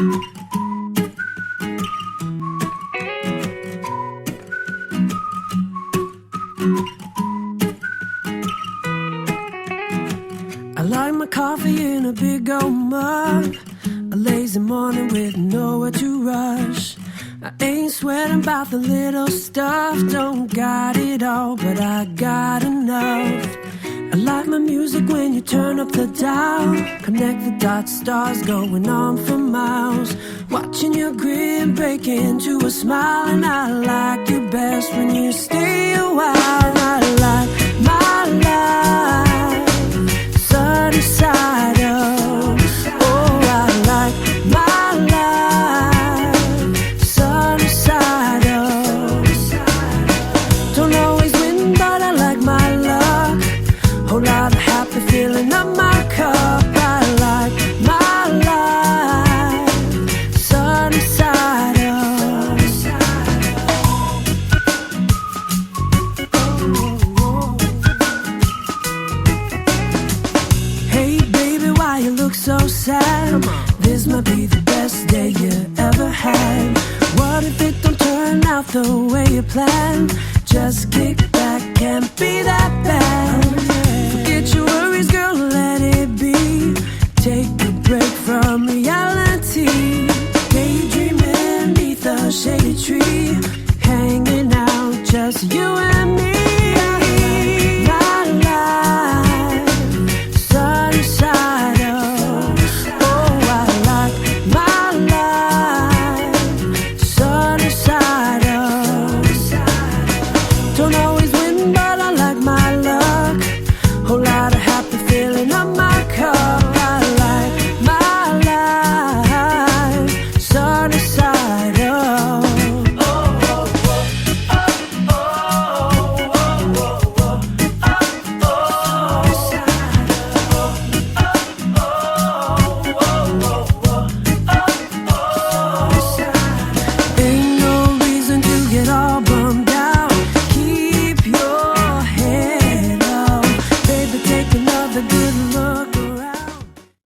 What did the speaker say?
I like my coffee in a big old mug, a lazy morning with nowhere to rush. I ain't sweating about the little stuff, don't got it all, but I got enough. I like my music when you turn up the dial, connect the dots, stars going on for miles. Watching your grin break into a smile, and I like you best when you stay a while. I like my life sunny side up. Oh, I like my life sunny side up. Don't always win, but I like my luck. Whole lot of happy feeling up my cup. I like my life sunny side up. Hey baby, why you look so sad? This might be the best day you ever had. What if it don't turn out the way you planned? Just kick back, can't be that bad.